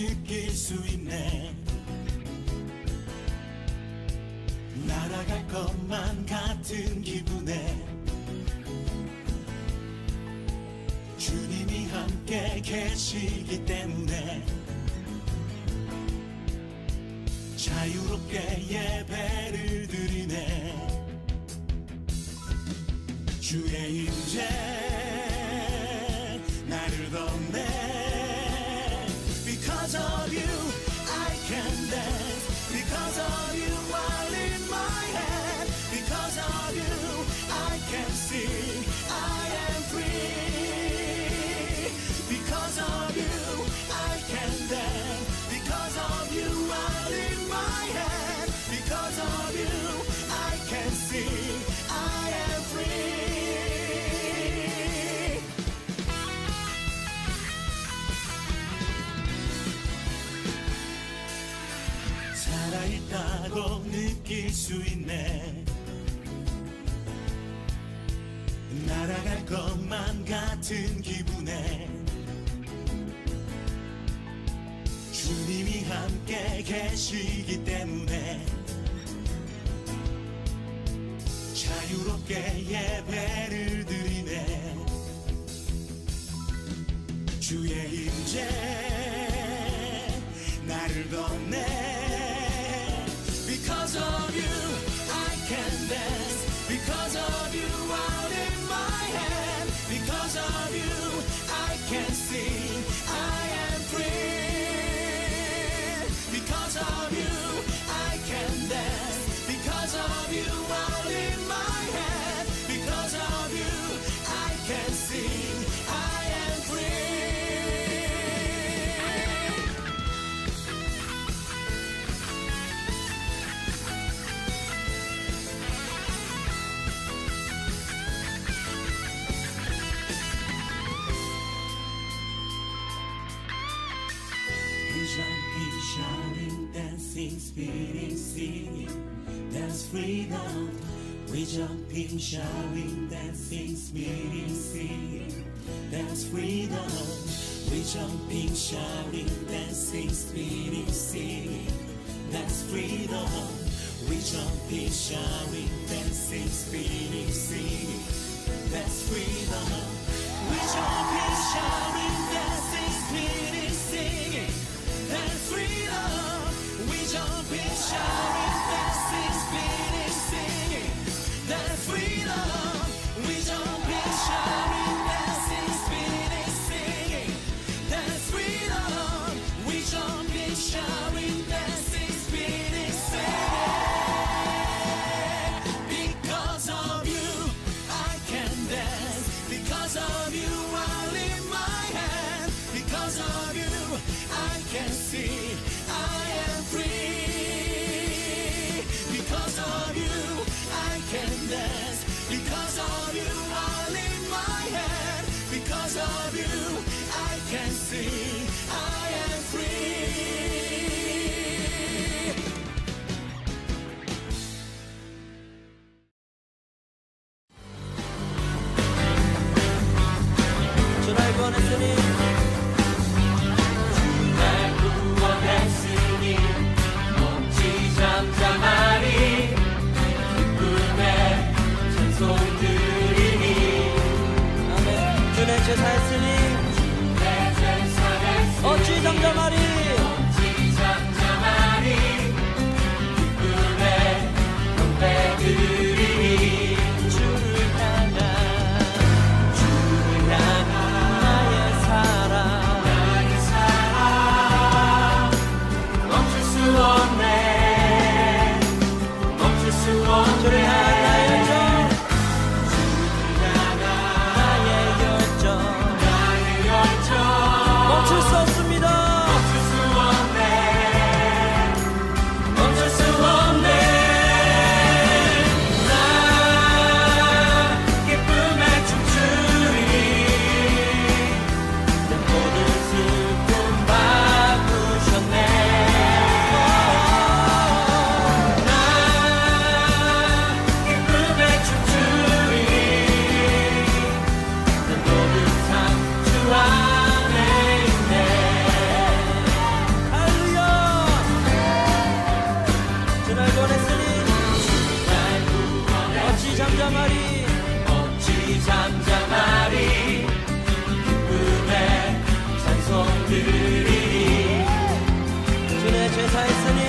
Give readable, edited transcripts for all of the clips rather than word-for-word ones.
느낄 수 있네. 날아갈 것만 같은 기분에 주님이 함께 계시기 때문에 자유롭게 예배를 드리네. 주의 임재 나를 덮네. Because of you I can dance. Because of you I lift my hand. Because of you I can sing. I am free. Because of you I can dance. Because of you I lift my hand. Because of you I can sing. I am free. 살아있다고 느낄 수 있네. 날아갈 것만 같은 기분에 주님이 함께 계시기 때문에 자유롭게 예배를 드리네. 주의 임재 나를 덮네. Because of you I can dance. Because of you I lift my hand. Because of you I can sing. I am free. Because of you I can dance. Because of you I lift my hand. Because of you I can sing. I am free. Jumping, shouting, dancing, spinning, singing, that's freedom. We jumping, shouting, dancing, spinning, singing, that's freedom. We jumping, shouting, dancing, spinning, singing, that's freedom. We jumping, shouting, dancing, spinning, singing, that's freedom. We jumping, shouting, dancing, spinning, singing. That's freedom. We jumping, shouting, dancing, spinning, singing. That's freedom. We jumping, shouting, dancing, spinning, singing. That's freedom. We jumping, shouting, dancing, spinning, singing. Because of you, I can dance. Because of you, I lift my hand. Because of you, I can see I am free. Because of you I can dance. Because of you I lift my hand. Because of you I can see I am free. 주날 구원했으니 잠잠하리 기쁨의 찬송 드리니. 아멘. 주내 제사했으니 어찌 잠잠하리. 기쁨의 경배 드리니. 주를 향한 나의 사랑 멈출 수 없네. 주를 향한 나의 열정 멈출 수 없습니다. 잠잠하리 어찌 잠잠하리 기쁨의 찬송 드리리 주의 제사 했으니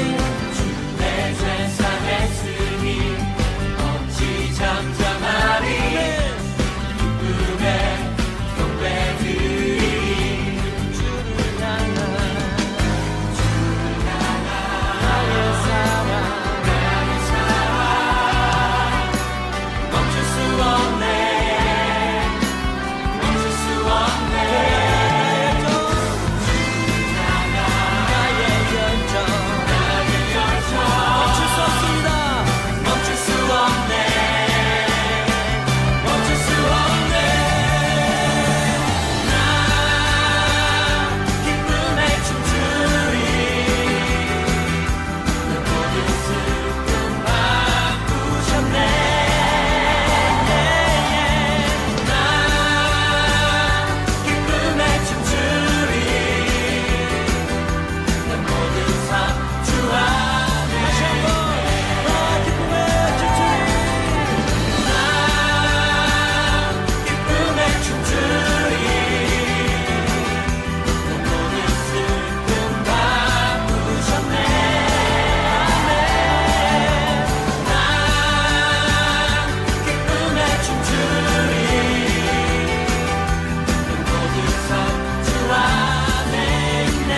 주의 제사 했으니 어찌 잠잠하리 기쁨의 경배 드리리 주를 향한 나의 사랑 나의 사랑 멈출 수 없네 멈출 수 없네 나의 열정 나의 열정 멈출 수 없습니다 멈출 수 없네 멈출 수 없네 나 기쁨에 춤추리 내 모든 슬픔 바꾸셨네 나 기쁨에 춤추리 내 모든 삶 주 안에 다시 한번 기쁨의 춤추리 나 기쁨에 춤추리 내 모든 슬픔 바꾸셨네 나 기쁨에 춤추리 내 모든 삶 주 안에 있네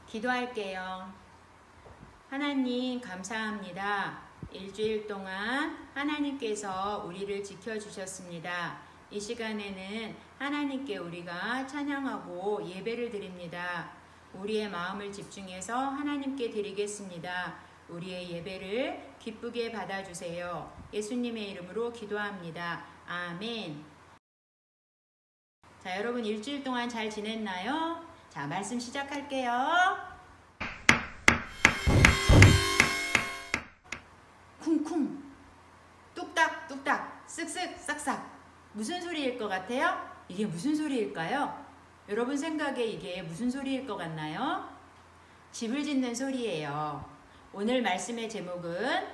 기도할게요. 하나님 감사합니다. 일주일 동안 하나님께서 우리를 지켜주셨습니다. 이 시간에는 하나님께 우리가 찬양하고 예배를 드립니다. 우리의 마음을 집중해서 하나님께 드리겠습니다. 우리의 예배를 기쁘게 받아주세요. 예수님의 이름으로 기도합니다. 아멘. 자, 여러분 일주일 동안 잘 지냈나요? 자, 말씀 시작할게요. 쿵쿵, 뚝딱 뚝딱, 쓱쓱 싹싹. 무슨 소리일 것 같아요? 이게 무슨 소리일까요? 여러분 생각에 이게 무슨 소리일 것 같나요? 집을 짓는 소리예요. 오늘 말씀의 제목은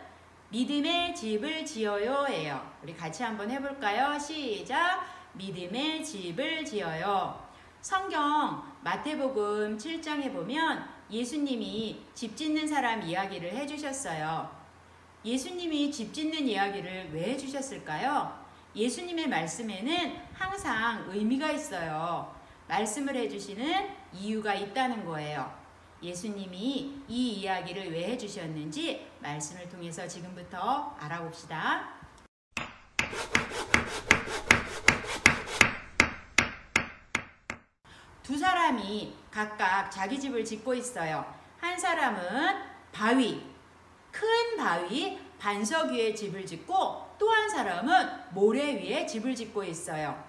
믿음의 집을 지어요예요. 우리 같이 한번 해볼까요? 시작! 믿음의 집을 지어요. 성경 마태복음 7장에 보면 예수님이 집 짓는 사람 이야기를 해주셨어요. 예수님이 집 짓는 이야기를 왜 해주셨을까요? 예수님의 말씀에는 항상 의미가 있어요. 말씀을 해주시는 이유가 있다는 거예요. 예수님이 이 이야기를 왜 해주셨는지 말씀을 통해서 지금부터 알아봅시다. 두 사람이 각각 자기 집을 짓고 있어요. 한 사람은 바위, 큰 바위, 반석 위에 집을 짓고 또 한 사람은 모래 위에 집을 짓고 있어요.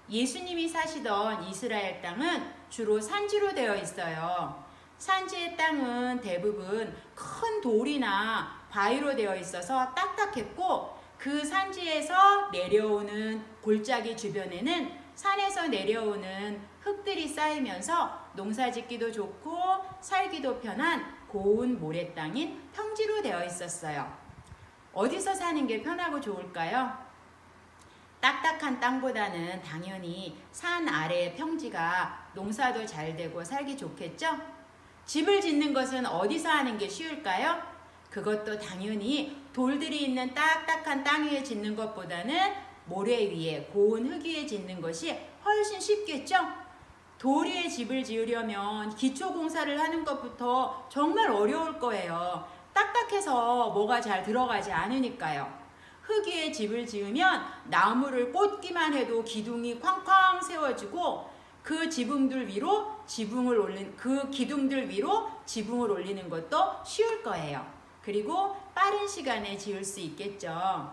예수님이 사시던 이스라엘 땅은 주로 산지로 되어 있어요. 산지의 땅은 대부분 큰 돌이나 바위로 되어 있어서 딱딱했고 그 산지에서 내려오는 골짜기 주변에는 산에서 내려오는 흙들이 쌓이면서 농사짓기도 좋고 살기도 편한 고운 모래 땅인 평지로 되어 있었어요. 어디서 사는 게 편하고 좋을까요? 딱딱한 땅보다는 당연히 산 아래의 평지가 농사도 잘 되고 살기 좋겠죠? 집을 짓는 것은 어디서 하는 게 쉬울까요? 그것도 당연히 돌들이 있는 딱딱한 땅 위에 짓는 것보다는 모래 위에 고운 흙 위에 짓는 것이 훨씬 쉽겠죠? 돌 위에 집을 지으려면 기초공사를 하는 것부터 정말 어려울 거예요. 딱딱해서 뭐가 잘 들어가지 않으니까요. 흙 위에 집을 지으면 나무를 꽂기만 해도 기둥이 쾅쾅 세워지고 그 기둥들 위로 지붕을 올리는 것도 쉬울 거예요. 그리고 빠른 시간에 지을 수 있겠죠.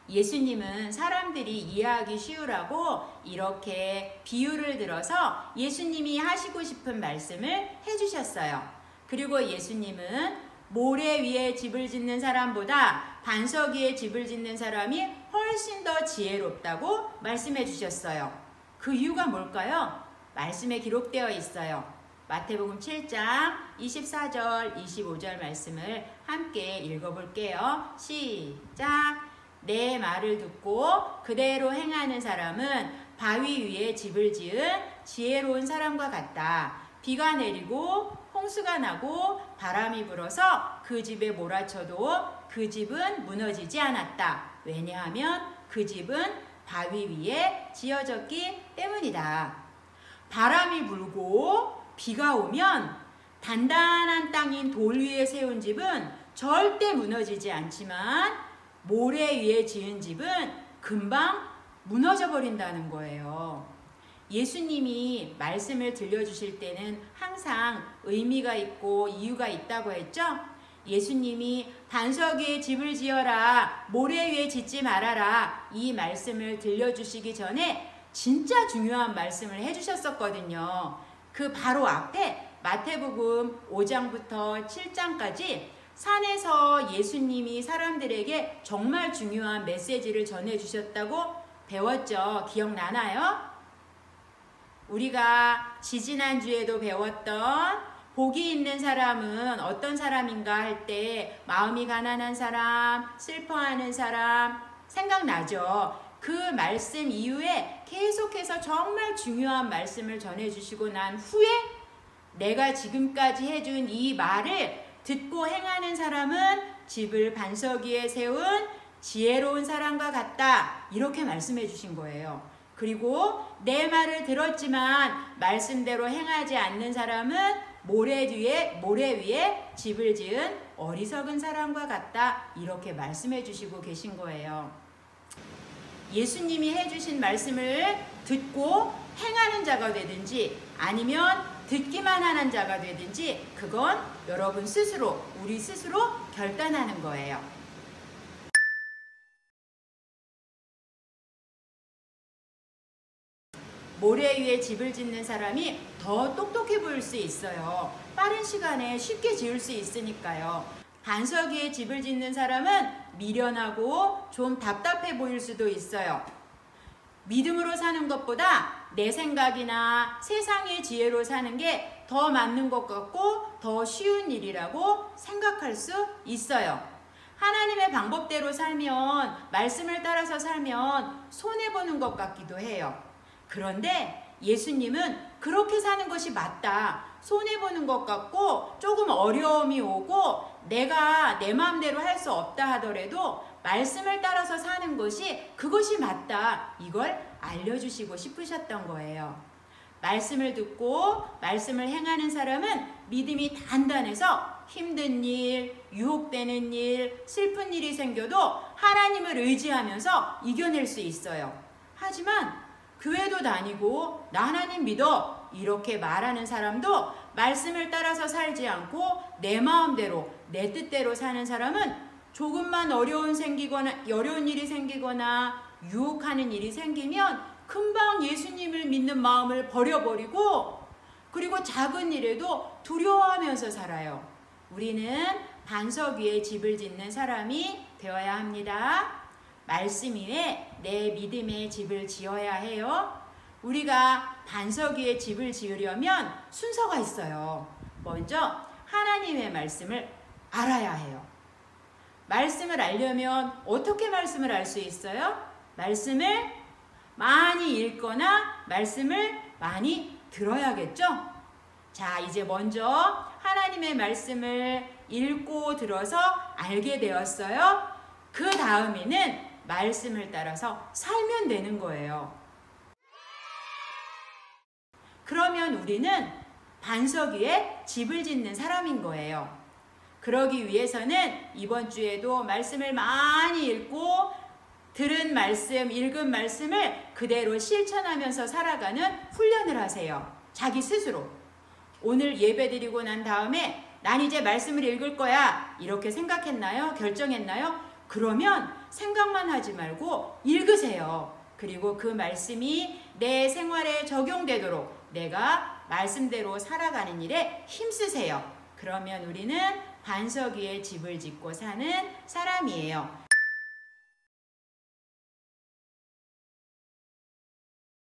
예수님은 사람들이 이해하기 쉬우라고 이렇게 비유를 들어서 예수님이 하시고 싶은 말씀을 해주셨어요. 그리고 예수님은 모래 위에 집을 짓는 사람보다 반석 위에 집을 짓는 사람이 훨씬 더 지혜롭다고 말씀해 주셨어요. 그 이유가 뭘까요? 말씀에 기록되어 있어요. 마태복음 7장 24절 25절 말씀을 함께 읽어볼게요. 시작. 내 말을 듣고 그대로 행하는 사람은 바위 위에 집을 지은 지혜로운 사람과 같다. 비가 내리고 홍수가 나고 바람이 불어서 그 집에 몰아쳐도 그 집은 무너지지 않았다. 왜냐하면 그 집은 바위 위에 지어졌기 때문이다. 바람이 불고 비가 오면 단단한 땅인 돌 위에 세운 집은 절대 무너지지 않지만 모래 위에 지은 집은 금방 무너져 버린다는 거예요. 예수님이 말씀을 들려주실 때는 항상 의미가 있고 이유가 있다고 했죠? 예수님이 반석 위에 집을 지어라, 모래 위에 짓지 말아라, 이 말씀을 들려주시기 전에 진짜 중요한 말씀을 해주셨었거든요. 그 바로 앞에 마태복음 5장부터 7장까지 산에서 예수님이 사람들에게 정말 중요한 메시지를 전해주셨다고 배웠죠. 기억나나요? 우리가 지지난주에도 배웠던 복이 있는 사람은 어떤 사람인가 할 때 마음이 가난한 사람, 슬퍼하는 사람 생각나죠? 그 말씀 이후에 계속해서 정말 중요한 말씀을 전해주시고 난 후에 내가 지금까지 해준 이 말을 듣고 행하는 사람은 집을 반석 위에 세운 지혜로운 사람과 같다. 이렇게 말씀해 주신 거예요. 그리고 내 말을 들었지만 말씀대로 행하지 않는 사람은 모래 위에 집을 지은 어리석은 사람과 같다. 이렇게 말씀해 주시고 계신 거예요. 예수님이 해주신 말씀을 듣고 행하는 자가 되든지 아니면 듣기만 하는 자가 되든지 그건 여러분 스스로, 우리 스스로 결단하는 거예요. 모래 위에 집을 짓는 사람이 더 똑똑해 보일 수 있어요. 빠른 시간에 쉽게 지을 수 있으니까요. 반석 위에 집을 짓는 사람은 미련하고 좀 답답해 보일 수도 있어요. 믿음으로 사는 것보다 내 생각이나 세상의 지혜로 사는 게 더 맞는 것 같고 더 쉬운 일이라고 생각할 수 있어요. 하나님의 방법대로 살면, 말씀을 따라서 살면 손해보는 것 같기도 해요. 그런데 예수님은 그렇게 사는 것이 맞다. 손해보는 것 같고 조금 어려움이 오고 내가 내 마음대로 할 수 없다 하더라도 말씀을 따라서 사는 것이 그것이 맞다. 이걸 알려주시고 싶으셨던 거예요. 말씀을 듣고 말씀을 행하는 사람은 믿음이 단단해서 힘든 일, 유혹되는 일, 슬픈 일이 생겨도 하나님을 의지하면서 이겨낼 수 있어요. 하지만 교회도 다니고 나 하나님 믿어 이렇게 말하는 사람도 말씀을 따라서 살지 않고 내 마음대로 내 뜻대로 사는 사람은 조금만 어려운 일이 생기거나 유혹하는 일이 생기면 금방 예수님을 믿는 마음을 버려버리고 그리고 작은 일에도 두려워하면서 살아요. 우리는 반석 위에 집을 짓는 사람이 되어야 합니다. 말씀 위에 내 믿음의 집을 지어야 해요. 우리가 반석 위에 집을 지으려면 순서가 있어요. 먼저 하나님의 말씀을 알아야 해요. 말씀을 알려면 어떻게 말씀을 알 수 있어요? 말씀을 많이 읽거나 말씀을 많이 들어야겠죠? 자, 이제 먼저 하나님의 말씀을 읽고 들어서 알게 되었어요. 그 다음에는 말씀을 따라서 살면 되는 거예요. 그러면 우리는 반석 위에 집을 짓는 사람인 거예요. 그러기 위해서는 이번 주에도 말씀을 많이 읽고 들은 말씀, 읽은 말씀을 그대로 실천하면서 살아가는 훈련을 하세요. 자기 스스로. 오늘 예배 드리고 난 다음에 난 이제 말씀을 읽을 거야. 이렇게 생각했나요? 결정했나요? 그러면 생각만 하지 말고 읽으세요. 그리고 그 말씀이 내 생활에 적용되도록 내가 말씀대로 살아가는 일에 힘쓰세요. 그러면 우리는 반석 위에 집을 짓고 사는 사람이에요.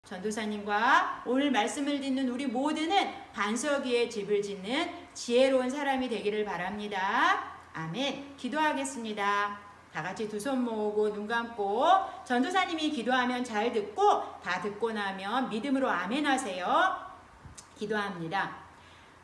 전도사님과 오늘 말씀을 듣는 우리 모두는 반석 위에 집을 짓는 지혜로운 사람이 되기를 바랍니다. 아멘. 기도하겠습니다. 다 같이 두 손 모으고 눈 감고 전도사님이 기도하면 잘 듣고 다 듣고 나면 믿음으로 아멘 하세요. 기도합니다.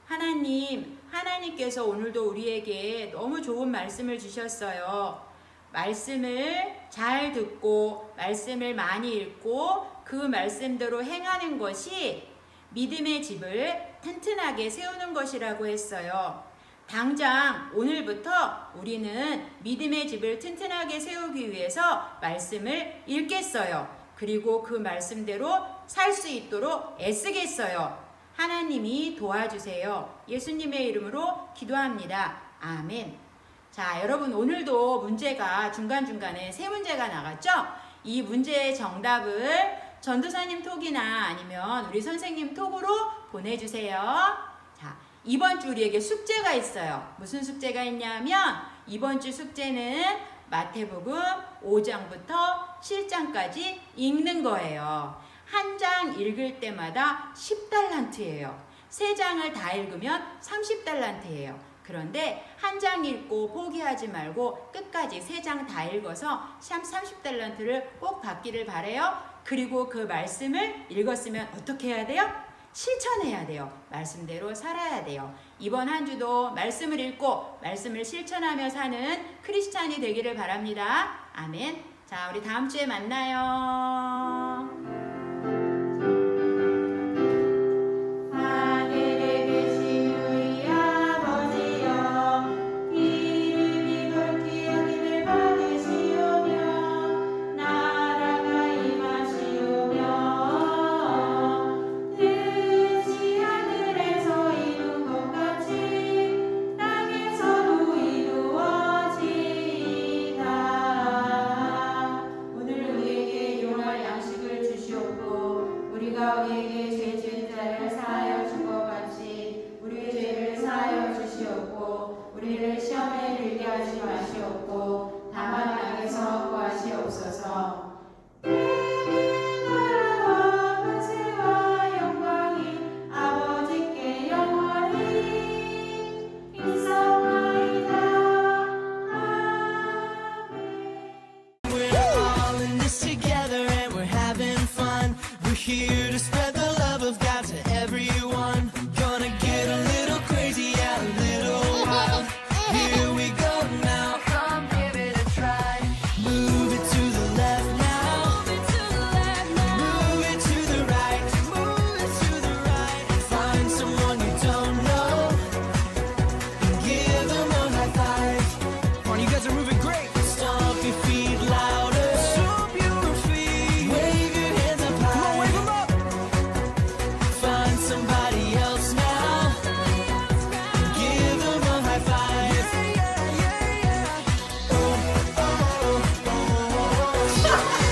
하나님, 하나님께서 오늘도 우리에게 너무 좋은 말씀을 주셨어요. 말씀을 잘 듣고 말씀을 많이 읽고 그 말씀대로 행하는 것이 믿음의 집을 튼튼하게 세우는 것이라고 했어요. 당장 오늘부터 우리는 믿음의 집을 튼튼하게 세우기 위해서 말씀을 읽겠어요. 그리고 그 말씀대로 살 수 있도록 애쓰겠어요. 하나님이 도와주세요. 예수님의 이름으로 기도합니다. 아멘. 자, 여러분 오늘도 문제가 중간중간에 세 문제가 나갔죠? 이 문제의 정답을 전도사님 톡이나 아니면 우리 선생님 톡으로 보내주세요. 자, 이번 주 우리에게 숙제가 있어요. 무슨 숙제가 있냐면 이번 주 숙제는 마태복음 5장부터 7장까지 읽는 거예요. 한 장 읽을 때마다 10달란트예요. 세 장을 다 읽으면 30달란트예요. 그런데 한 장 읽고 포기하지 말고 끝까지 세 장 다 읽어서 30달란트를 꼭 받기를 바래요. 그리고 그 말씀을 읽었으면 어떻게 해야 돼요? 실천해야 돼요. 말씀대로 살아야 돼요. 이번 한 주도 말씀을 읽고 말씀을 실천하며 사는 크리스찬이 되기를 바랍니다. 아멘. 자, 우리 다음 주에 만나요. Here to spread the love of God to everyone. Gonna get a little crazy, yeah, a little wild. Here we go now. Come give it a try. Move it to the left now. Move it to the left now. Move it to the right. Move it to the right. Find someone you don't know and give them a high five. Come on, you guys are moving great. Stomp your feet louder. Stomp your feet. Wave your hands up high. Come on, wave them up. Find somebody else now. Give them a high five. Yeah, yeah, yeah, yeah. Oh, oh, oh, oh, oh.